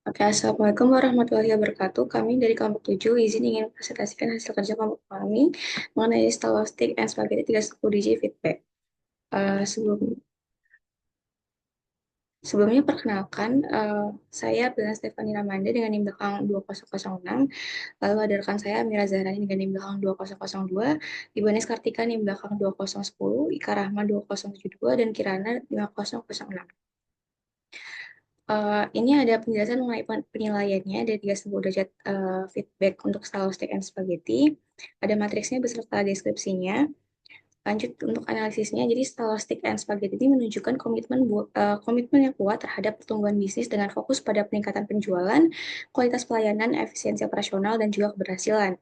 Oke, Assalamualaikum warahmatullahi wabarakatuh. Kami dari kelompok 7 izin ingin presentasikan hasil kerja kelompok kami mengenai Scholastic and Spaghetti 310 DJ feedback. Sebelum Sebelumnya perkenalkan, saya Bella Stefani Ramanda dengan NIM belakang 2006, lalu ada rekan saya Amira Zahrani dengan NIM belakang 2002, Ibanes Kartika NIM belakang 2010, Ika Rahma 2072, dan Kirana 5006. Ini ada penjelasan mengenai penilaiannya dari 30 derajat feedback untuk Scholastic and Spaghetti. Ada matriksnya beserta deskripsinya. Lanjut untuk analisisnya, jadi Scholastic and Spaghetti ini menunjukkan komitmen yang kuat terhadap pertumbuhan bisnis dengan fokus pada peningkatan penjualan, kualitas pelayanan, efisiensi operasional, dan juga kebersihan.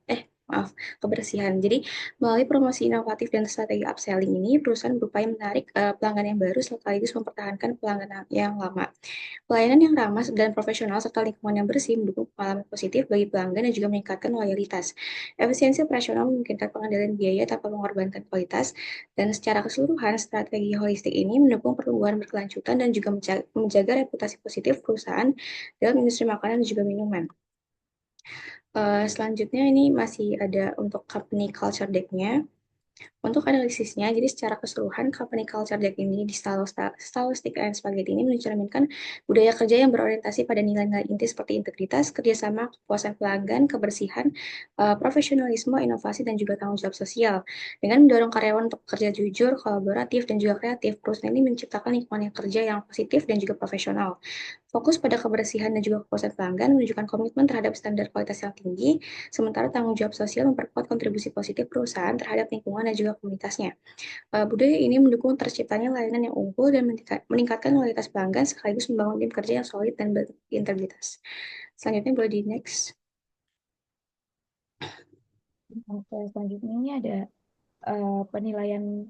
Jadi, melalui promosi inovatif dan strategi upselling ini, perusahaan berupaya menarik pelanggan yang baru sekaligus mempertahankan pelanggan yang lama. Pelayanan yang ramah dan profesional serta lingkungan yang bersih mendukung pengalaman positif bagi pelanggan dan juga meningkatkan loyalitas. Efisiensi operasional memungkinkan pengendalian biaya tanpa mengorbankan kualitas, dan secara keseluruhan strategi holistik ini mendukung pertumbuhan berkelanjutan dan juga menjaga reputasi positif perusahaan dalam industri makanan dan juga minuman. Selanjutnya ini masih ada untuk company culture deck-nya. Untuk analisisnya, jadi secara keseluruhan, company culture deck ini di Stylistic and Spaghetti ini mencerminkan budaya kerja yang berorientasi pada nilai-nilai inti seperti integritas, kerjasama, kepuasan pelanggan, kebersihan, profesionalisme, inovasi, dan juga tanggung jawab sosial. Dengan mendorong karyawan untuk bekerja jujur, kolaboratif, dan juga kreatif, perusahaan ini menciptakan lingkungan yang kerja yang positif dan juga profesional. Fokus pada kebersihan dan juga kepuasan pelanggan menunjukkan komitmen terhadap standar kualitas yang tinggi, sementara tanggung jawab sosial memperkuat kontribusi positif perusahaan terhadap lingkungan dan juga komunitasnya. Budaya ini mendukung terciptanya layanan yang unggul dan meningkatkan kualitas pelanggan sekaligus membangun tim kerja yang solid dan berintegritas. Selanjutnya boleh di next. Oke, selanjutnya ini ada penilaian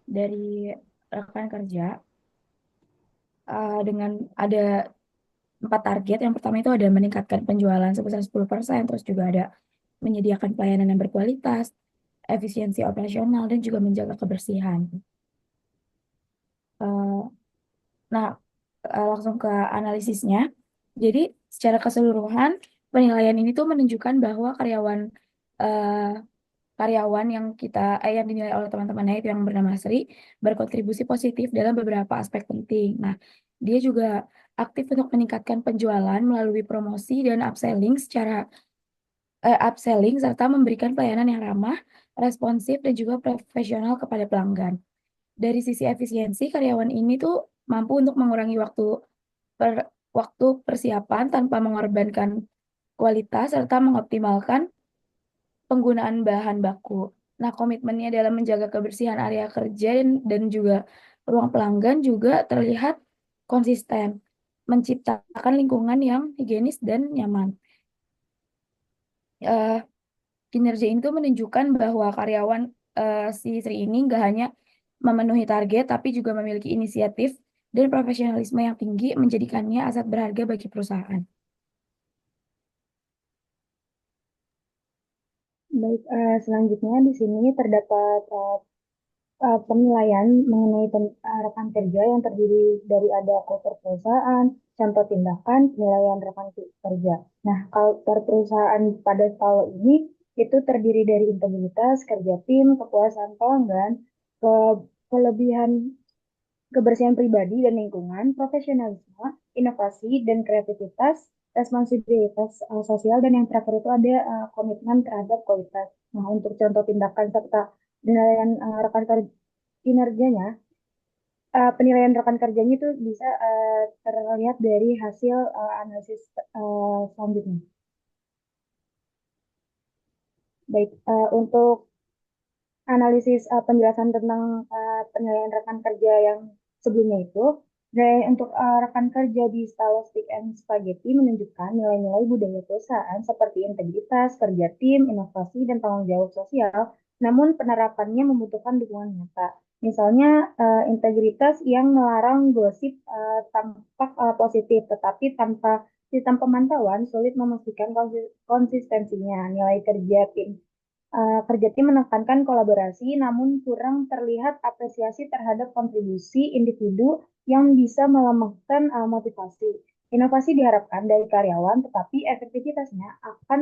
dari rekan kerja dengan ada 4 target. Yang pertama itu ada meningkatkan penjualan sebesar 10%, terus juga ada menyediakan pelayanan yang berkualitas, efisiensi operasional, dan juga menjaga kebersihan. Eh, nah, langsung ke analisisnya. Jadi, secara keseluruhan, penilaian ini tuh menunjukkan bahwa eh, karyawan yang dinilai oleh teman-temannya itu yang bernama Sri berkontribusi positif dalam beberapa aspek penting. Nah, dia juga aktif untuk meningkatkan penjualan melalui promosi dan upselling serta memberikan pelayanan yang ramah, responsif dan juga profesional kepada pelanggan. Dari sisi efisiensi, karyawan ini tuh mampu untuk mengurangi per, waktu persiapan tanpa mengorbankan kualitas serta mengoptimalkan penggunaan bahan baku. Nah, komitmennya dalam menjaga kebersihan area kerja dan juga ruang pelanggan juga terlihat konsisten, menciptakan lingkungan yang higienis dan nyaman. Eh, Kinerja itu menunjukkan bahwa karyawan si Sri ini nggak hanya memenuhi target, tapi juga memiliki inisiatif dan profesionalisme yang tinggi, menjadikannya aset berharga bagi perusahaan. Baik, selanjutnya di sini terdapat penilaian mengenai rekan kerja yang terdiri dari ada kultur perusahaan, contoh tindakan, penilaian rekan kerja. Nah, kultur perusahaan pada skala ini itu terdiri dari integritas, kerja tim, kepuasan pelanggan, ke kelebihan kebersihan pribadi dan lingkungan, profesionalisme, inovasi dan kreativitas, responsibilitas sosial, dan yang terakhir itu ada komitmen terhadap kualitas. Nah, untuk contoh tindakan serta penilaian rekan kinerjanya, penilaian rekan kerjanya itu bisa terlihat dari hasil analisis selanjutnya. Baik, untuk analisis penjelasan tentang penilaian rekan kerja yang sebelumnya itu, dan untuk rekan kerja di Stylistic and Spaghetti menunjukkan nilai-nilai budaya perusahaan seperti integritas, kerja tim, inovasi, dan tanggung jawab sosial, namun penerapannya membutuhkan dukungan nyata. Misalnya integritas yang melarang gosip tampak positif, tetapi tanpa sistem pemantauan sulit memastikan konsistensinya. Nilai kerja tim kerja tim menekankan kolaborasi, namun kurang terlihat apresiasi terhadap kontribusi individu yang bisa melemahkan motivasi. Inovasi diharapkan dari karyawan, tetapi efektivitasnya akan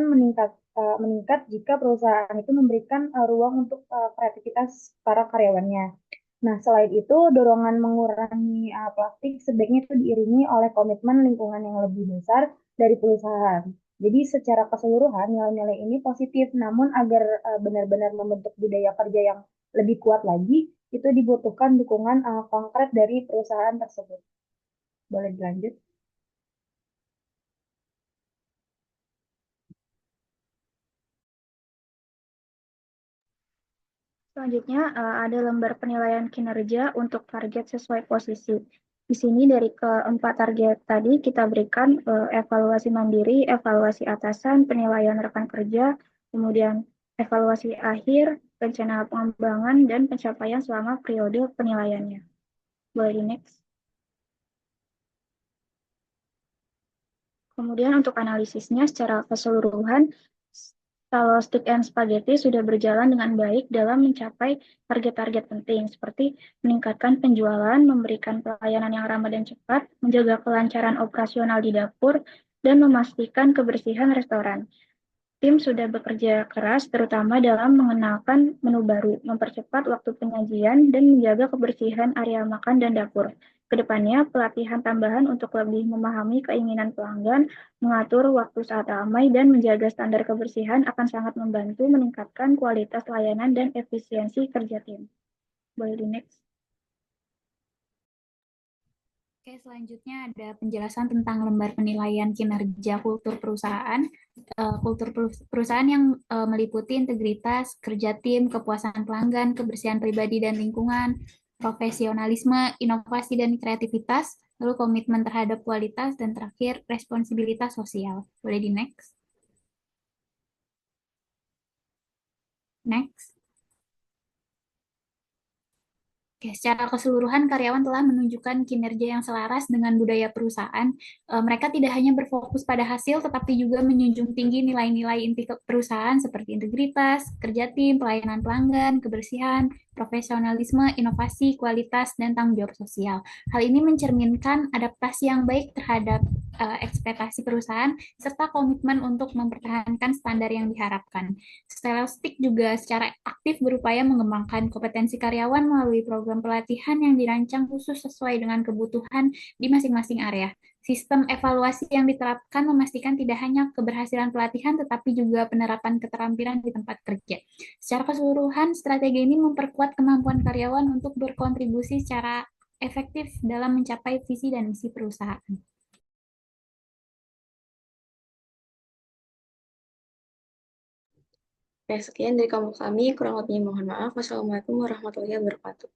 meningkat jika perusahaan itu memberikan ruang untuk kreativitas para karyawannya. Nah, selain itu, dorongan mengurangi plastik sebaiknya itu diiringi oleh komitmen lingkungan yang lebih besar dari perusahaan. Jadi, secara keseluruhan, nilai-nilai ini positif, namun agar benar-benar membentuk budaya kerja yang lebih kuat lagi, itu dibutuhkan dukungan konkret dari perusahaan tersebut. Boleh dilanjut? Selanjutnya, ada lembar penilaian kinerja untuk target sesuai posisi. Di sini dari keempat target tadi kita berikan evaluasi mandiri, evaluasi atasan, penilaian rekan kerja, kemudian evaluasi akhir, rencana pengembangan, dan pencapaian selama periode penilaiannya. Boleh di next. Kemudian untuk analisisnya secara keseluruhan, kalau Stick and Spaghetti sudah berjalan dengan baik dalam mencapai target-target penting seperti meningkatkan penjualan, memberikan pelayanan yang ramah dan cepat, menjaga kelancaran operasional di dapur, dan memastikan kebersihan restoran. Tim sudah bekerja keras terutama dalam mengenalkan menu baru, mempercepat waktu penyajian, dan menjaga kebersihan area makan dan dapur. Kedepannya, pelatihan tambahan untuk lebih memahami keinginan pelanggan, mengatur waktu saat ramai, dan menjaga standar kebersihan akan sangat membantu meningkatkan kualitas layanan dan efisiensi kerja tim. Boleh di next. Oke, selanjutnya ada penjelasan tentang lembar penilaian kinerja kultur perusahaan. Kultur perusahaan yang meliputi integritas, kerja tim, kepuasan pelanggan, kebersihan pribadi dan lingkungan, profesionalisme, inovasi dan kreativitas, lalu komitmen terhadap kualitas, dan terakhir responsibilitas sosial. Boleh di next? Next. Oke, secara keseluruhan karyawan telah menunjukkan kinerja yang selaras dengan budaya perusahaan. Mereka tidak hanya berfokus pada hasil, tetapi juga menjunjung tinggi nilai-nilai inti perusahaan seperti integritas, kerja tim, pelayanan pelanggan, kebersihan, profesionalisme, inovasi, kualitas, dan tanggung jawab sosial. Hal ini mencerminkan adaptasi yang baik terhadap ekspektasi perusahaan, serta komitmen untuk mempertahankan standar yang diharapkan. Stylistik juga secara aktif berupaya mengembangkan kompetensi karyawan melalui program pelatihan yang dirancang khusus sesuai dengan kebutuhan di masing-masing area. Sistem evaluasi yang diterapkan memastikan tidak hanya keberhasilan pelatihan, tetapi juga penerapan keterampilan di tempat kerja. Secara keseluruhan, strategi ini memperkuat kemampuan karyawan untuk berkontribusi secara efektif dalam mencapai visi dan misi perusahaan. Sekian dari kamu kami, kurang lebihnya mohon maaf. Wassalamualaikum warahmatullahi wabarakatuh.